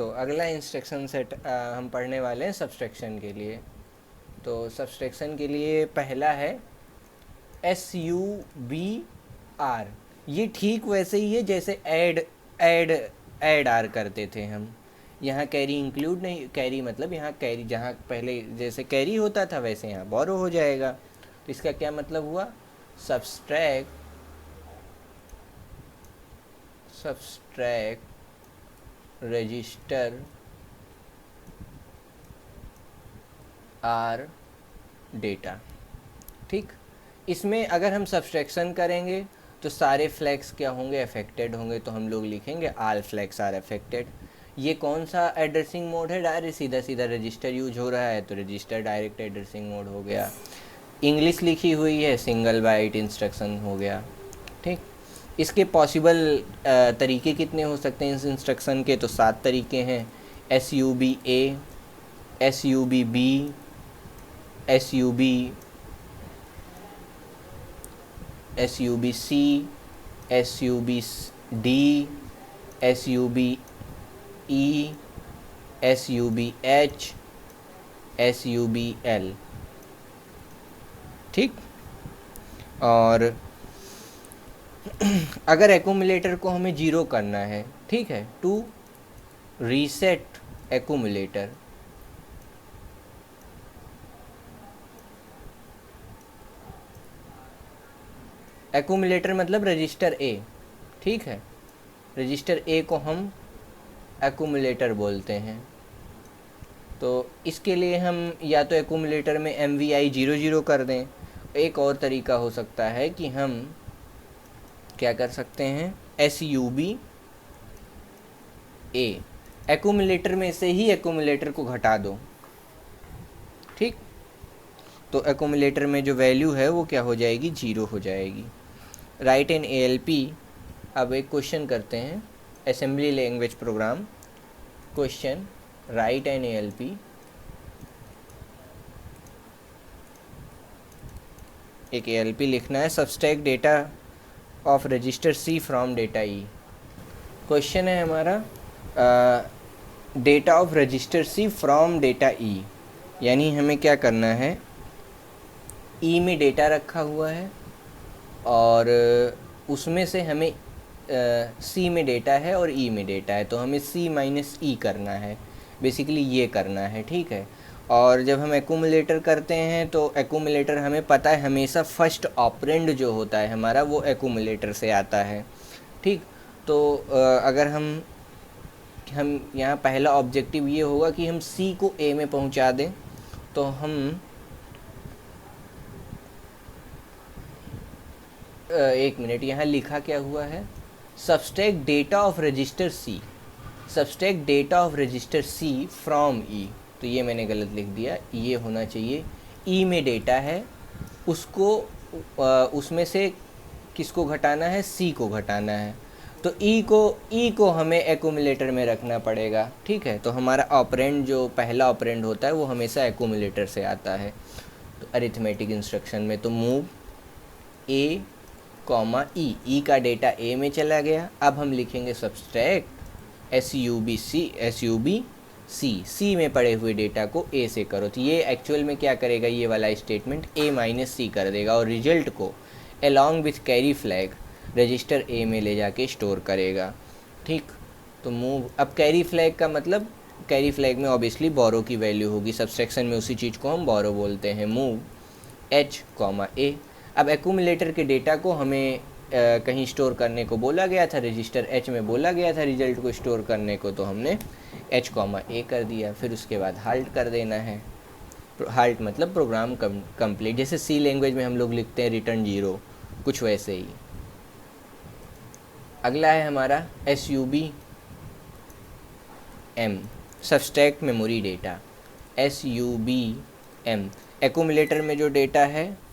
तो अगला instruction set हम पढ़ने वाले हैं सब्सट्रैक्शन के लिए। तो सब्सट्रैक्शन के लिए पहला है SUBR। ये ठीक वैसे ही है जैसे ऐड आर करते थे हम। यहाँ कैरी इंक्लूड नहीं, कैरी मतलब यहाँ कैरी जहाँ पहले जैसे कैरी होता था वैसे यहाँ बोरो हो जाएगा। तो इसका क्या मतलब हुआ, सब्सट्रैक्ट रजिस्टर आर डेटा। ठीक, इसमें अगर हम सब्सट्रैक्शन करेंगे तो सारे फ्लैग्स क्या होंगे, अफेक्टेड होंगे। तो हम लोग लिखेंगे ऑल फ्लैग्स आर अफेक्टेड। ये कौन सा एड्रेसिंग मोड है, डायरेक्ट सीधा सीधा रजिस्टर यूज हो रहा है तो रजिस्टर डायरेक्ट एड्रेसिंग मोड हो गया। इंग्लिश लिखी हुई है, सिंगल बाइट इंस्ट्रक्शन हो गया। ठीक, इसके पॉसिबल तरीके कितने हो सकते हैं इस इंस्ट्रक्शन के, तो 7 तरीके हैं। SUBA, SUBB, SUB, SUBC, SUBD, SUBE, SUBH, SUBL। ठीक, और अगर एक्यूमुलेटर को हमें 0 करना है, ठीक है, टू रीसेट एक्यूमुलेटर, एक्यूमुलेटर मतलब रजिस्टर ए। ठीक है, रजिस्टर ए को हम एक्यूमुलेटर बोलते हैं। तो इसके लिए हम या तो एक्यूमुलेटर में MVI 00 कर दें। एक और तरीका हो सकता है कि हम क्या कर सकते हैं, SUBA, एक्यूमुलेटर में से ही एक्यूमुलेटर को घटा दो। ठीक, तो एक्यूमुलेटर में जो वैल्यू है वो क्या हो जाएगी, 0 हो जाएगी। Write in ALP। अब एक क्वेश्चन करते हैं, assembly language program question, write an ALP। एक ALP लिखना है, subtract data of register C from data E। Question है हमारा data of register C from data E, यानी हमें क्या करना है, E में डेटा रखा हुआ है और उसमें से हमें C में डेटा है और E में डेटा है, तो हमें C माइनस E करना है, बेसिकली ये करना है। ठीक है, और जब हम एक्यूमुलेटर करते हैं तो एक्यूमुलेटर हमें पता है हमेशा फर्स्ट ऑपरेंड जो होता है हमारा वो एक्यूमुलेटर से आता है। ठीक, तो अगर हम यहाँ पहला ऑब्जेक्टिव ये होगा कि हम C को A में पहुंचा दें। तो हम एक मिनट, यहाँ लिखा क्या हुआ है, subtract data of register C, subtract data of register C from E। तो ये मैंने गलत लिख दिया, ये होना चाहिए E में डेटा है, उसको उसमें से किसको घटाना है, C को घटाना है। तो E को हमें एक्यूमुलेटर में रखना पड़ेगा। ठीक है, तो हमारा ऑपरेंड जो पहला ऑपरेंड होता है वो हमेशा एक्यूमुलेटर से आता है। तो अरिथमेटिक इंस्ट्रक्शन में तो मूव A, E का डेटा A में चला गया। अब हम लिखेंगे सब्सट्रैक्ट SUBC में पड़े हुए डेटा को A से करो। तो ये एक्चुअल में क्या करेगा, ये वाला स्टेटमेंट A माइनस C कर देगा और रिजल्ट को along with carry flag register A में ले जाके स्टोर करेगा। ठीक, तो मूव, अब कैरी फ्लैग का मतलब, कैरी फ्लैग में ऑब्वियसली बोरो की वैल्यू होगी, सब्सट्रैक्शन में उसी चीज़ को हम बोरो बोलते हैं। Move H, A। अब एक्यूमुलेटर के डेटा को हमें कहीं स्टोर करने को बोला गया था, रजिस्टर H में बोला गया था रिजल्ट को स्टोर करने को, तो हमने H, A कर दिया। फिर उसके बाद हाल्ट कर देना है। हाल्ट मतलब प्रोग्राम कंप्लीट, जैसे C लैंग्वेज में हम लोग लिखते हैं रिटर्न 0, कुछ वैसे ही। अगला है हमारा SUBM, subtract memory data. SUBM, accumulator में जो डेटा है,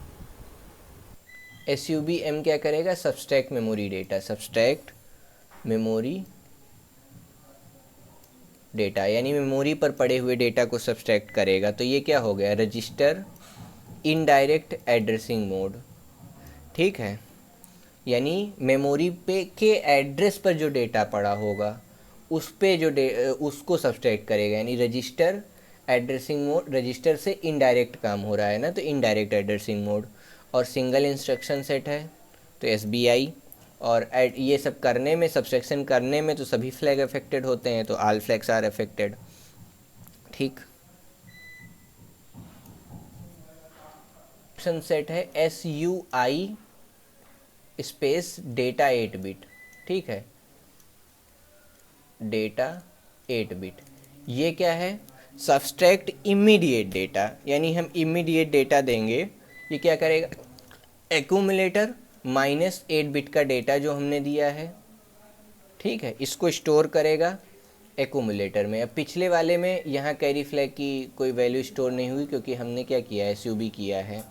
SUBM क्या करेगा, subtract memory data, subtract memory data, यानी मेमोरी पर पड़े हुए डेटा को सब्सट्रैक्ट करेगा। तो ये क्या हो गया, रजिस्टर इनडायरेक्ट एड्रेसिंग मोड। ठीक है, यानी मेमोरी पे के एड्रेस पर जो डेटा पड़ा होगा उस पे जो उसको सब्सट्रैक्ट करेगा, यानी रजिस्टर एड्रेसिंग मोड, रजिस्टर से इनडायरेक्ट काम हो रहा है ना, तो इनडायरेक्ट एड्रेसिंग मोड। और सिंगल इंस्ट्रक्शन सेट है तो SBI। और ये सब करने में, सब्सट्रैक्शन करने में तो सभी फ्लैग अफेक्टेड होते हैं, तो ऑल फ्लैग्स आर अफेक्टेड। ठीक। इंस्ट्रक्शन सेट है SUI स्पेस डेटा 8 बिट। ठीक है, डेटा 8 बिट। ये क्या है? सब्सट्रैक्ट इमीडिएट डेटा, यानी हम इमीडिएट डेटा देंगे। ये क्या करेगा? एक्यूमुलेटर -8 बिट का डेटा जो हमने दिया है, ठीक है, इसको स्टोर करेगा एक्यूमुलेटर में। अब पिछले वाले में यहाँ कैरी फ्लैग की कोई वैल्यू स्टोर नहीं हुई, क्योंकि हमने क्या किया है? SUB किया है।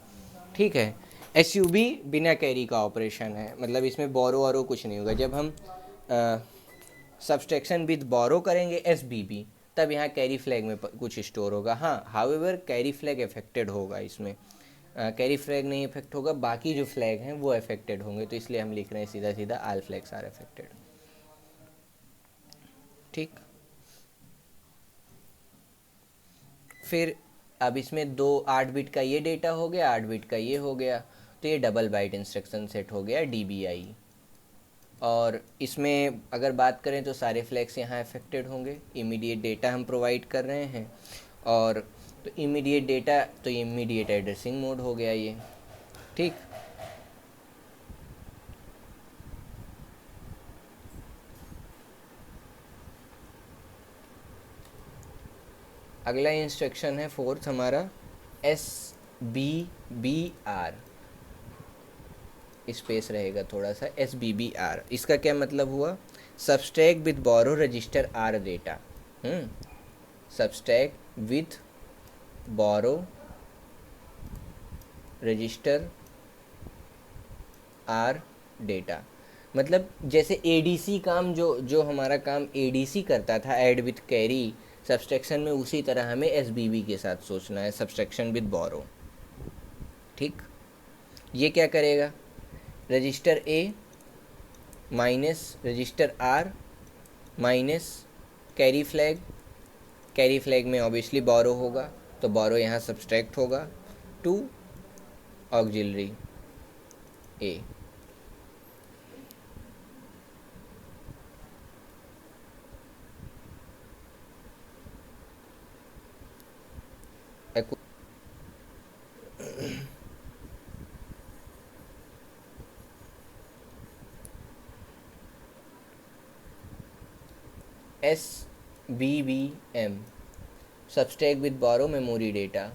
ठीक है, SUB बिना कैरी का ऑपरेशन है, मतलब इसमें बोरो वोरो कुछ नहीं होगा। जब हम सब्सट्रैक्शन विद बोरो करेंगे SBB, तब यहाँ कैरी फ्लैग में कुछ स्टोर होगा। हाँ, हाउएवर कैरी फ्लैग अफेक्टेड होगा इसमें। कैरी फ्लैग नहीं अफेक्ट होगा, बाकी जो फ्लैग हैं वो अफेक्टेड होंगे, तो इसलिए हम लिख रहे हैं सीधा सीधा ऑल फ्लैग्स आर अफेक्टेड। ठीक। फिर अब इसमें दो 8 बिट का ये डेटा हो गया, 8 बिट का ये हो गया, तो ये डबल बाइट इंस्ट्रक्शन सेट हो गया DBI। और इसमें अगर बात करें तो सारे फ्लैग्स यहाँ अफेक्टेड होंगे। इमीडिएट डेटा हम प्रोवाइड कर रहे हैं, और तो इमीडिएट डेटा, तो इमीडिएट एड्रेसिंग मोड हो गया ये। ठीक। अगला इंस्ट्रक्शन है फोर्थ हमारा SBBR, स्पेस रहेगा थोड़ा सा, SBBR। इसका क्या मतलब हुआ? Subtract with borrow register R data. Subtract with borrow register R data, मतलब जैसे ADC काम, जो हमारा काम ADC करता था, ऐड विथ कैरी सब्सट्रैक्शन में, उसी तरह हमें SBB के साथ सोचना है, सब्सट्रैक्शन विद बोरो। ठीक। ये क्या करेगा? Register A minus register R minus carry flag, carry flag में ऑब्वियसली बोरो होगा, तो बोरो यहाँ सब्सट्रैक्ट होगा to auxiliary A। SBBM subtract with borrow memory data.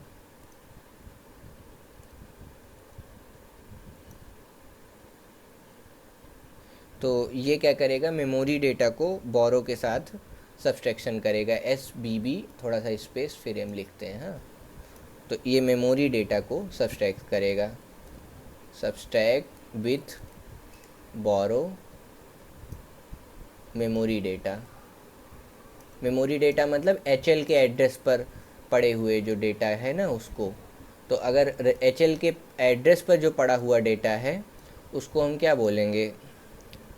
तो ये क्या करेगा? मेमोरी डेटा को बोरो के साथ सब्सट्रैक्शन करेगा। SBB थोड़ा सा स्पेस फिर हम लिखते हैं। हाँ, तो ये मेमोरी डेटा को सब्सट्रैक्ट करेगा, subtract with borrow memory data. Memory data मतलब HL के एड्रेस पर पड़े हुए जो डेटा है ना, उसको। तो अगर HL के एड्रेस पर जो पड़ा हुआ डेटा है, उसको हम क्या बोलेंगे?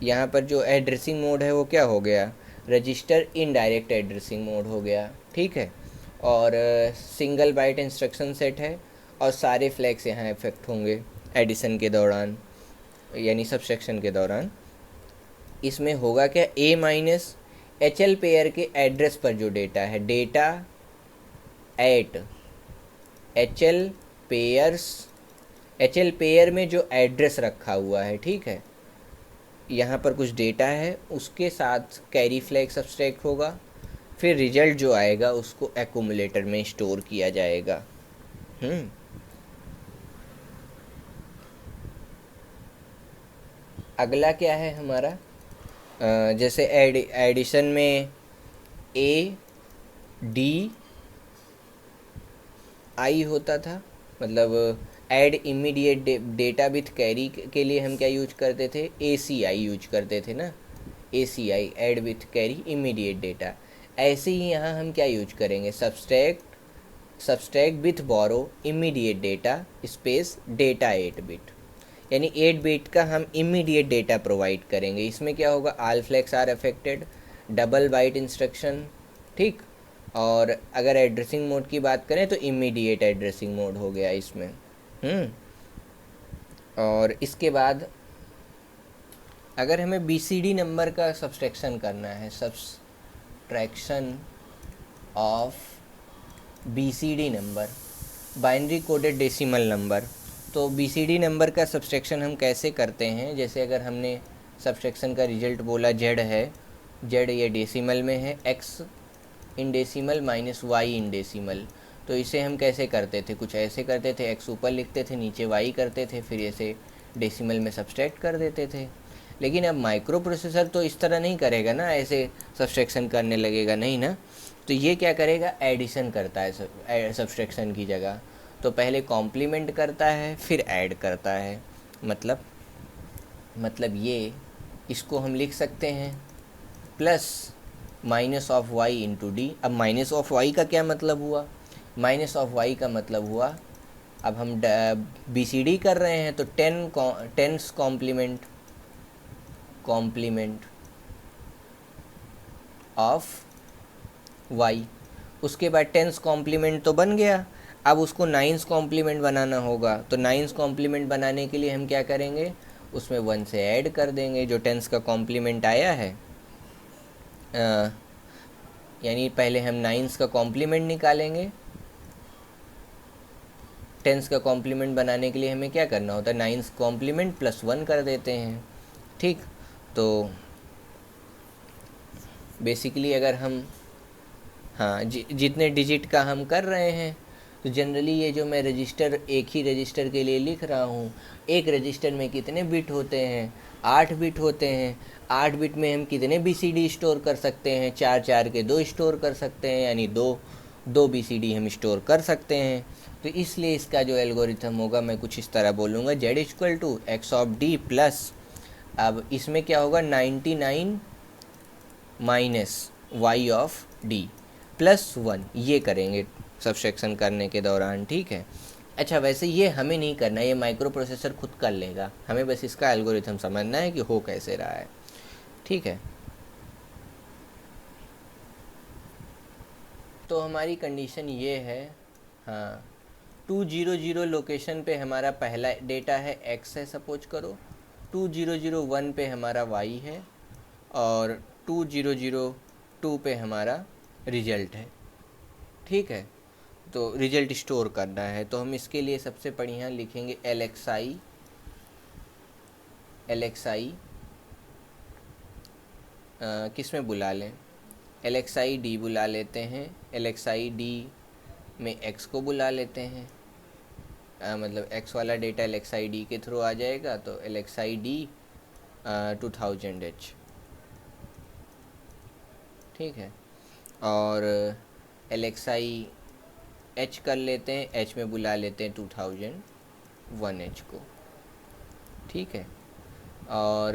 यहाँ पर जो एड्रेसिंग मोड है वो क्या हो गया? रजिस्टर इनडायरेक्ट एड्रेसिंग मोड हो गया। ठीक है, और सिंगल बाइट इंस्ट्रक्शन सेट है, और सारे फ्लैग्स यहाँ इफेक्ट होंगे एडिशन के दौरान, यानी सब्सट्रैक्शन के दौरान। इसमें होगा क्या? A माइनस HL पेयर के एड्रेस पर जो डेटा है, data eight HL pairs, HL pair में जो एड्रेस रखा हुआ है, ठीक है, यहाँ पर कुछ डेटा है, उसके साथ कैरी फ्लैग सब्सट्रैक्ट होगा, फिर रिजल्ट जो आएगा उसको एक्यूमुलेटर में स्टोर किया जाएगा। अगला क्या है हमारा? जैसे एडिशन में ADI होता था, मतलब add immediate data with carry के लिए हम क्या यूज करते थे? ACI यूज करते थे ना, ACI add with carry immediate data. ऐसे ही यहाँ हम क्या यूज करेंगे? Subtract with borrow immediate data space data 8 bit, यानी 8 बिट का हम इमीडिएट डेटा प्रोवाइड करेंगे। इसमें क्या होगा? All flags are affected, double byte instruction, ठीक। और अगर एड्रेसिंग मोड की बात करें तो इमीडिएट एड्रेसिंग मोड हो गया इसमें। और इसके बाद अगर हमें बीसीडी नंबर का सब्सट्रैक्शन करना है, subtraction of BCD number, binary coded decimal number, तो बीसीडी नंबर का सब्सट्रैक्शन हम कैसे करते हैं? जैसे अगर हमने सब्सट्रैक्शन का रिजल्ट बोला जेड है, जेड ये डेसिमल में है, x in decimal minus y in decimal, तो इसे हम कैसे करते थे? कुछ ऐसे करते थे, एक्स ऊपर लिखते थे, नीचे वाई करते थे, फिर ऐसे डेसिमल में सब्सट्रैक्ट कर देते थे। लेकिन अब माइक्रो प्रोसेसर तो इस तरह नहीं करेगा ना, ऐसे सब्सट्रैक्शन करने लगेगा नहीं ना। तो ये क्या करेगा? एडिशन करता है सब्सट्रैक्शन की जगह। तो पहले कॉम्प्लीमेंट करता है, फिर ऐड करता है। मतलब ये, इसको हम लिख सकते हैं plus minus of y into d. अब माइनस ऑफ वाई का क्या मतलब हुआ? माइनस ऑफ वाई का मतलब हुआ, अब हम बीसीडी कर रहे हैं तो टेंस कॉम्प्लीमेंट ऑफ वाई, उसके बाद टेंस कॉम्प्लीमेंट तो बन गया। अब उसको नाइन्स कॉम्प्लीमेंट बनाना होगा, तो नाइन्स कॉम्प्लीमेंट बनाने के लिए हम क्या करेंगे? उसमें 1 से ऐड कर देंगे जो टेंस का कॉम्प्लीमेंट आया है। यानी पहले हम नाइन्स का कॉम्प्लीमेंट निकालेंगे। टेंस का कॉम्प्लीमेंट बनाने के लिए हमें क्या करना होता है? नाइन्स कॉम्प्लीमेंट प्लस 1 कर देते हैं, ठीक। तो बेसिकली अगर हम जितने डिजिट का हम कर रहे हैं, तो जनरली ये जो मैं रजिस्टर, एक ही रजिस्टर के लिए लिख रहा हूँ, एक रजिस्टर में कितने बिट होते हैं? 8 बिट होते हैं। 8 बिट में हम कितने बीसीडी स्टोर कर सकते हैं? 4 के 2 स्टोर कर सकते हैं, यानी दो बीसीडी हम स्टोर कर सकते हैं। तो इसलिए इसका जो एल्गोरिथम होगा, मैं कुछ इस तरह बोलूँगा, z equal to x of d plus, अब इसमें क्या होगा? 99 minus y of d plus 1, ये करेंगे सब्सट्रैक्शन करने के दौरान, ठीक है। अच्छा, वैसे ये हमें नहीं करना, ये माइक्रो प्रोसेसर खुद कर लेगा, हमें बस इसका एल्गोरिथम समझना है कि हो कैसे रहा है, ठीक है। तो हमारी कंडीशन ये है, 200 लोकेशन पे हमारा पहला डेटा है, x है सपोज करो, 2001 पे हमारा y है, और 2002 पे हमारा रिजल्ट है, ठीक है। तो रिजल्ट स्टोर करना है, तो हम इसके लिए सबसे बढ़िया लिखेंगे LXI किस में बुला लें? LXI D बुला लेते हैं। LXI D में x को बुला लेते हैं, मतलब x वाला डेटा LXI D के थ्रू आ जाएगा, तो LXI D 2000H, ठीक है। और LXI H कर लेते हैं, H में बुला लेते हैं 2001H को, ठीक है। और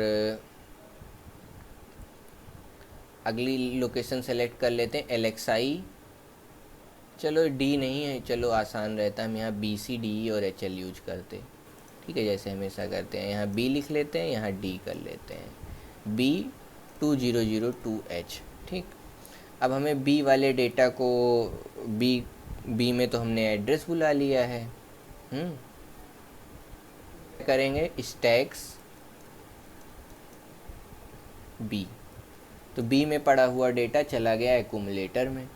अगली लोकेशन सेलेक्ट कर लेते हैं LXI, चलो D नहीं है, चलो आसान रहता है, हम यहाँ BCD और HL यूज करते, ठीक है, जैसे हमेशा करते हैं। यहाँ B लिख लेते हैं, यहाँ D कर लेते हैं, B 2002H, ठीक। अब हमें B वाले डेटा को, B में तो हमने एड्रेस बुला लिया है, करेंगे स्टैक्स B, तो B में पड़ा हुआ डेटा चला गया एक्यूमुलेटर में।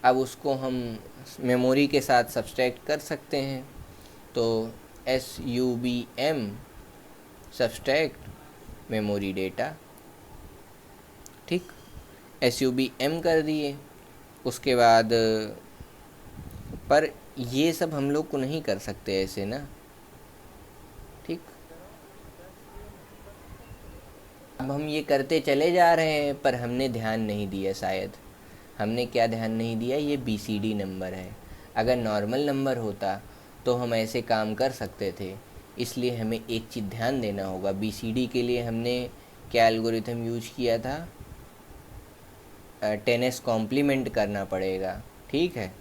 अब उसको हम मेमोरी के साथ सब्सट्रैक्ट कर सकते हैं, तो SUBM सब्सट्रैक्ट मेमोरी डेटा, ठीक, SUBM कर दिए। उसके बाद पर ये सब हम लोग को नहीं कर सकते ऐसे ना, ठीक। अब हम ये करते चले जा रहे हैं, पर हमने ध्यान नहीं दिया, शायद हमने क्या ध्यान नहीं दिया, ये BCD नंबर है। अगर नॉर्मल नंबर होता तो हम ऐसे काम कर सकते थे, इसलिए हमें एक चीज़ ध्यान देना होगा। BCD के लिए हमने क्या एल्गोरिथम यूज किया था? 10s कॉम्प्लीमेंट करना पड़ेगा, ठीक है।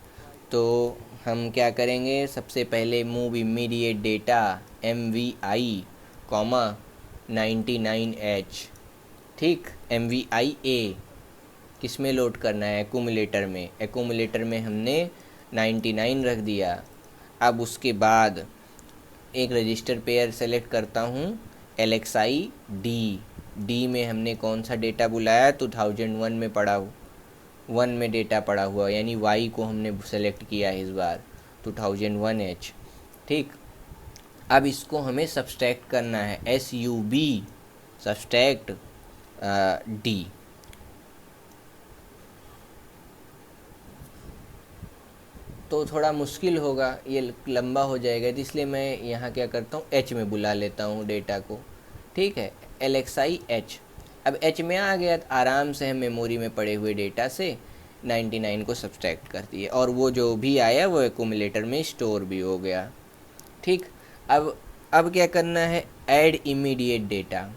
तो हम क्या करेंगे? सबसे पहले move immediate data MVI, 99H, ठीक, MVI A, किस में लोड करना है, एक्यूमुलेटर में। एक्यूमुलेटर में हमने 99 रख दिया। अब उसके बाद एक रजिस्टर पेयर सेलेक्ट करता हूँ LXI डी में हमने कौन सा डेटा बुलाया, 2001 में पड़ा 1 में डेटा पड़ा हुआ, यानी Y को हमने सेलेक्ट किया इस बार 2001H। ठीक, अब इसको हमें सब्सट्रैक्ट करना है, SUB सब्सट्रैक्ट D। तो थोड़ा मुश्किल होगा, ये लंबा हो जाएगा, तो इसलिए मैं यहाँ क्या करता हूँ H में बुला लेता हूँ डेटा को। ठीक है, LXI H। अब H में आ गया तो आराम से हम मेमोरी में पड़े हुए डेटा से 99 को सब्सट्रैक्ट कर दिए, और वो जो भी आया वो एक्यूमुलेटर में स्टोर भी हो गया। ठीक, अब क्या करना है, ऐड इमीडिएट डेटा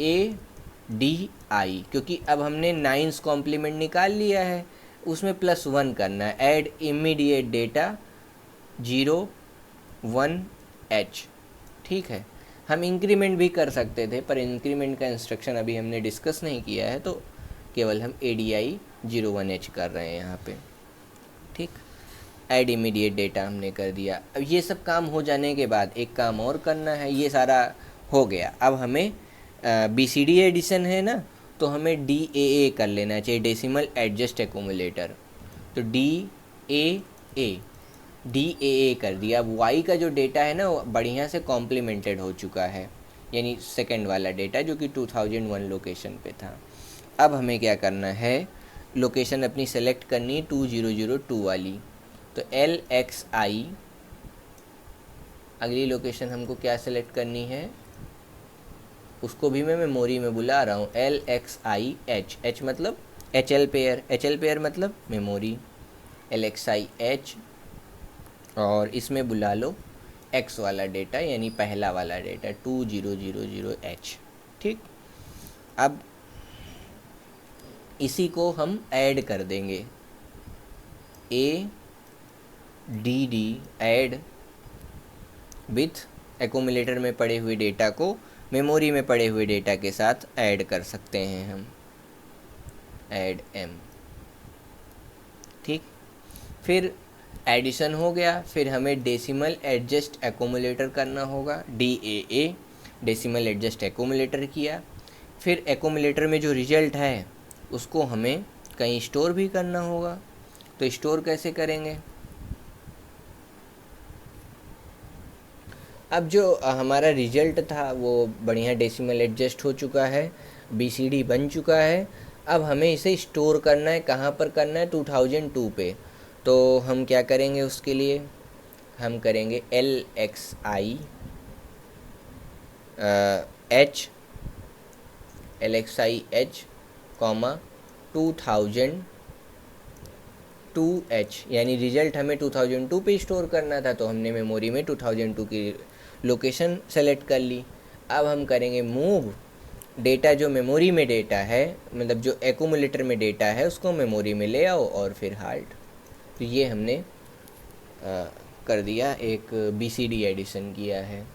ADI, क्योंकि अब हमने 9's कॉम्प्लीमेंट निकाल लिया है, उसमें +1 करना है। Add immediate data 01H। ठीक है, हम इंक्रीमेंट भी कर सकते थे, पर इंक्रीमेंट का इंस्ट्रक्शन अभी हमने डिस्कस नहीं किया है, तो केवल हम ADI 01H कर रहे हैं यहाँ पे। ठीक, ऐड इमीडिएट डेटा हमने कर दिया। अब ये सब काम हो जाने के बाद एक काम और करना है, ये सारा हो गया। अब हमें BCD एडिशन है ना, तो हमें DAA कर लेना चाहिए, डेसिमल एडजस्ट एक्यूमुलेटर। तो DAA कर दिया। अब Y का जो डेटा है ना वो बढ़िया से कॉम्प्लीमेंटेड हो चुका है, यानी सेकंड वाला डेटा जो कि 2001 लोकेशन पे था। अब हमें क्या करना है, लोकेशन अपनी सेलेक्ट करनी 2002 वाली, तो LXI। अगली लोकेशन हमको क्या सेलेक्ट करनी है, उसको भी मैं मेमोरी में बुला रहा हूँ, LXI H मतलब HL पेयर मतलब मेमोरी, LXI H, और इसमें बुला लो X वाला डेटा, यानी पहला वाला डेटा 2000H। ठीक, अब इसी को हम ऐड कर देंगे, ADD ऐड विथ एक्यूमुलेटर में पड़े हुए डेटा को मेमोरी में पड़े हुए डेटा के साथ ऐड कर सकते हैं हम, ऐड M। ठीक, फिर एडिशन हो गया, फिर हमें डेसिमल एडजस्ट एक्यूमुलेटर करना होगा, DAA डेसिमल एडजस्ट एक्यूमुलेटर किया। फिर एक्यूमुलेटर में जो रिजल्ट है उसको हमें कहीं स्टोर भी करना होगा, तो स्टोर कैसे करेंगे। अब जो हमारा रिजल्ट था वो बढ़िया डेसिमल एडजस्ट हो चुका है, BCD बन चुका है। अब हमें इसे स्टोर करना है, कहाँ पर करना है, 2002 पे। तो हम क्या करेंगे, उसके लिए हम करेंगे LXI H 2002H, यानी रिजल्ट हमें 2002 पे स्टोर करना था, तो हमने मेमोरी में 2002 की लोकेशन सेलेक्ट कर ली। अब हम करेंगे मूव डेटा, जो मेमोरी में डेटा है, मतलब जो एक्यूमुलेटर में डेटा है उसको मेमोरी में ले आओ, और फिर हाल्ट। तो ये हमने कर दिया, एक BCD एडिशन किया है।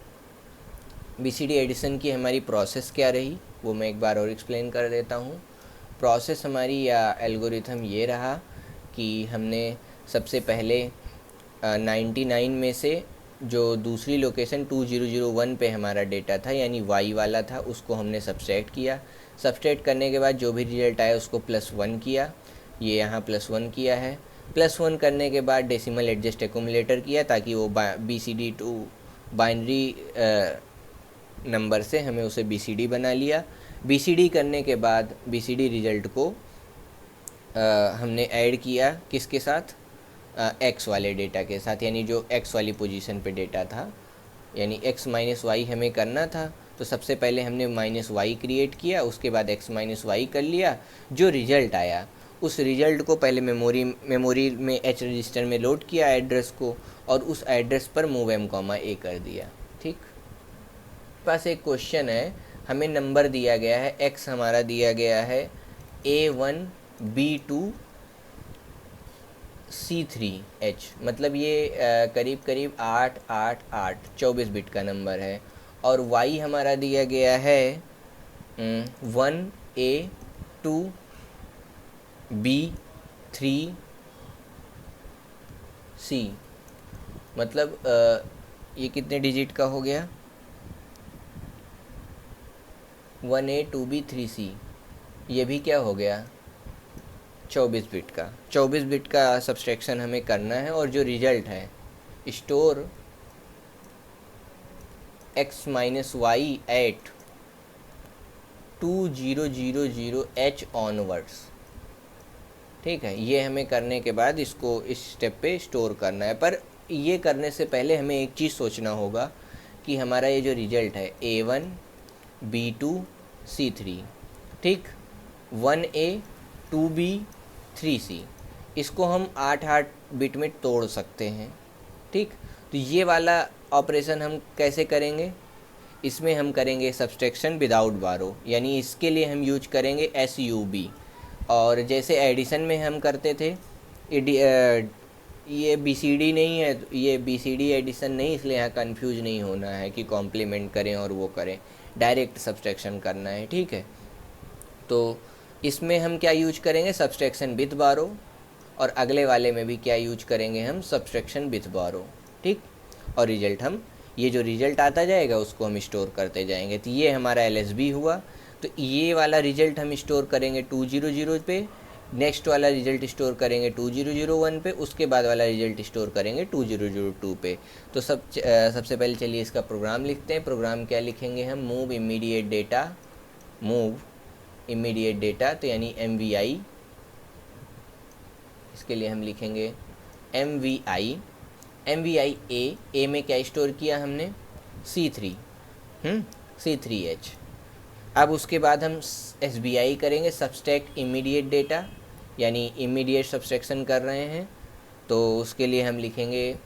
BCD एडिशन की हमारी प्रोसेस क्या रही वो मैं एक बार और एक्सप्लेन कर देता हूँ। प्रोसेस हमारी या एल्गोरिथम ये रहा कि हमने सबसे पहले 99 में से जो दूसरी लोकेशन 2001 पे हमारा डेटा था, यानी Y वाला था, उसको हमने सब्सट्रैक्ट किया। सब्सट्रैक्ट करने के बाद जो भी रिजल्ट आया उसको +1 किया, ये यहाँ +1 किया है। +1 करने के बाद डेसिमल एडजस्ट एक्यूमुलेटर किया, ताकि वो BCD टू बाइनरी नंबर से हमें उसे BCD बना लिया। BCD करने के बाद BCD रिजल्ट को हमने ऐड किया किसके साथ, X वाले डेटा के साथ, यानी जो X वाली पोजीशन पे डेटा था, यानी X - Y हमें करना था। तो सबसे पहले हमने -Y क्रिएट किया, उसके बाद X - Y कर लिया। जो रिजल्ट आया उस रिजल्ट को पहले मेमोरी में H रजिस्टर में लोड किया एड्रेस को, और उस एड्रेस पर MOV M, A कर दिया। ठीक, पास एक क्वेश्चन है, हमें नंबर दिया गया है, X हमारा दिया गया है A1 B2 C3H, मतलब ये करीब करीब 888 24 बिट का नंबर है। और Y हमारा दिया गया है 1A2 B3C, मतलब ये कितने डिजिट का हो गया, 1A 2B 3C, ये भी क्या हो गया 24 बिट का। 24 बिट का सब्सट्रैक्शन हमें करना है और जो रिजल्ट है store x minus y at 2000H onwards, ठीक है। ये हमें करने के बाद इसको इस स्टेप पे स्टोर करना है। पर ये करने से पहले हमें एक चीज़ सोचना होगा कि हमारा ये जो रिजल्ट है A1 B2 C3, ठीक, 1A 2B 3C, इसको हम 8 बिट में तोड़ सकते हैं, ठीक। तो ये वाला ऑपरेशन हम कैसे करेंगे, इसमें हम करेंगे सब्सट्रैक्शन विदाउट बारो, यानी इसके लिए हम यूज करेंगे SUB। और जैसे एडिशन में हम करते थे, ये BCD नहीं है, ये BCD एडिशन नहीं, इसलिए यहाँ कंफ्यूज नहीं होना है कि कॉम्प्लीमेंट करें और वो करें, डायरेक्ट सब्सट्रैक्शन करना है, ठीक है। तो इसमें हम क्या यूज करेंगे, सब्सट्रैक्शन विथ बारो, और अगले वाले में भी क्या यूज करेंगे हम, सब्सट्रैक्शन विथ बारो, ठीक। और रिजल्ट हम, ये जो रिजल्ट आता जाएगा उसको हम स्टोर करते जाएंगे। तो ये हमारा LSB हुआ। तो ये वाला रिजल्ट हम स्टोर करेंगे 200 पे, नेक्स्ट वाला रिजल्ट स्टोर करेंगे 2001 पे, उसके बाद वाला रिजल्ट स्टोर करेंगे 2002 पे। तो सबसे पहले चलिए इसका प्रोग्राम लिखते हैं। प्रोग्राम क्या लिखेंगे हम, मूव इमीडिएट डेटा, तो यानी MVI, इसके लिए हम लिखेंगे MVI A में क्या स्टोर किया हमने, C3, C3H। अब उसके बाद हम SBI करेंगे, सब्सट्रैक्ट इमीडिएट डेटा, यानी इमीडिएट सब्सट्रैक्शन कर रहे हैं, तो उसके लिए हम लिखेंगे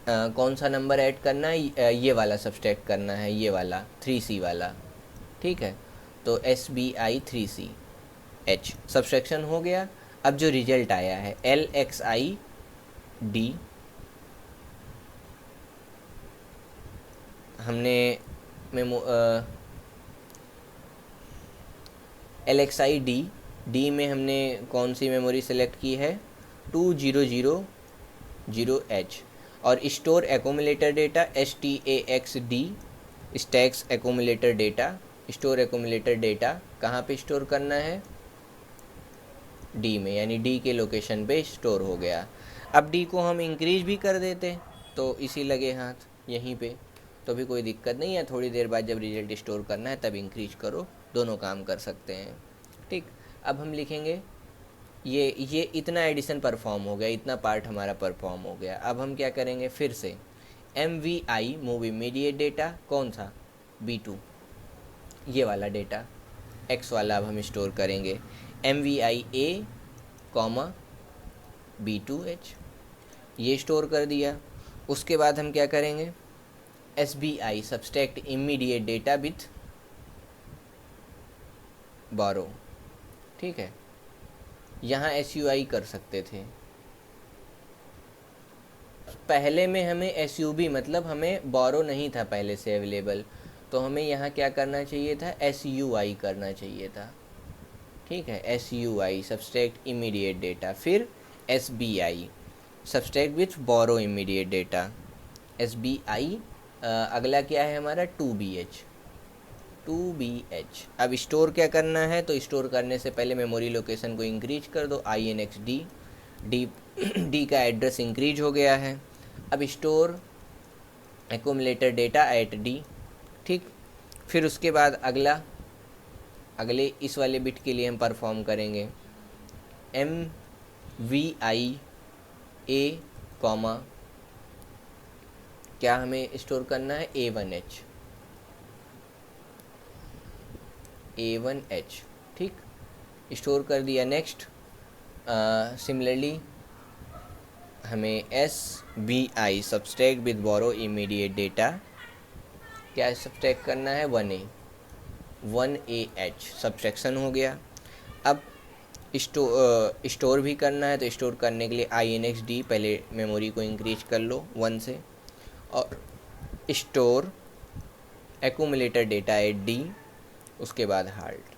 कौन सा नंबर ऐड करना है, ये वाला सब्सट्रैक्ट करना है, ये वाला 3C वाला, ठीक है। तो SBI 3CH सब्सट्रैक्शन हो गया। अब जो रिजल्ट आया है LXID, हमने LXID में हमने कौन सी मेमोरी सेलेक्ट की है, 2000H। और store accumulator data STAXD, stacks accumulator data, store accumulator data कहाँ पे स्टोर करना है, D में, यानी D के लोकेशन पे स्टोर हो गया। अब D को हम इंक्रीज भी कर देते तो इसी लगे हाथ यहीं पे, तो भी कोई दिक्कत नहीं है। थोड़ी देर बाद जब रिजल्ट स्टोर करना है तब इंक्रीज करो, दोनों काम कर सकते हैं, ठीक। अब हम लिखेंगे ये इतना एडिशन परफॉर्म हो गया, इतना पार्ट हमारा परफॉर्म हो गया। अब हम क्या करेंगे, फिर से MVI मूव इमीडिएट डेटा, कौन सा, B2, ये वाला डेटा X वाला अब हम स्टोर करेंगे, MVI A, B2H, ये स्टोर कर दिया। उसके बाद हम क्या करेंगे, SBI subtract immediate data with बारो, ठीक है। यहाँ SUI कर सकते थे, पहले में हमें SUB, मतलब हमें बारो नहीं था पहले से अवेलेबल, तो हमें यहाँ क्या करना चाहिए था, SUI करना चाहिए था, ठीक है। SUI सब्सट्रैक्ट इमीडिएट डेटा, फिर SBI सब्सट्रैक्ट विथ बारो इमीडिएट डेटा, SBI। अगला क्या है हमारा, 2BH। अब स्टोर क्या करना है, तो स्टोर करने से पहले मेमोरी लोकेशन को इंक्रीज कर दो, INXD, D का एड्रेस इंक्रीज हो गया है। अब store accumulator data eight D, ठीक। फिर उसके बाद अगले इस वाले बिट के लिए हम परफॉर्म करेंगे MVI A, क्या हमें स्टोर करना है, A1H, ठीक, स्टोर कर दिया। नेक्स्ट सिमिलरली हमें SBI सब्सट्रैक्ट विद बारो इमीडिएट डेटा, क्या सब्सट्रैक्ट करना है, 1AH सब्सट्रैक्शन हो गया। अब स्टोर भी करना है, तो स्टोर करने के लिए INXD, पहले मेमोरी को इंक्रीज कर लो 1 से, और store accumulator data eight D, उसके बाद हार्ड,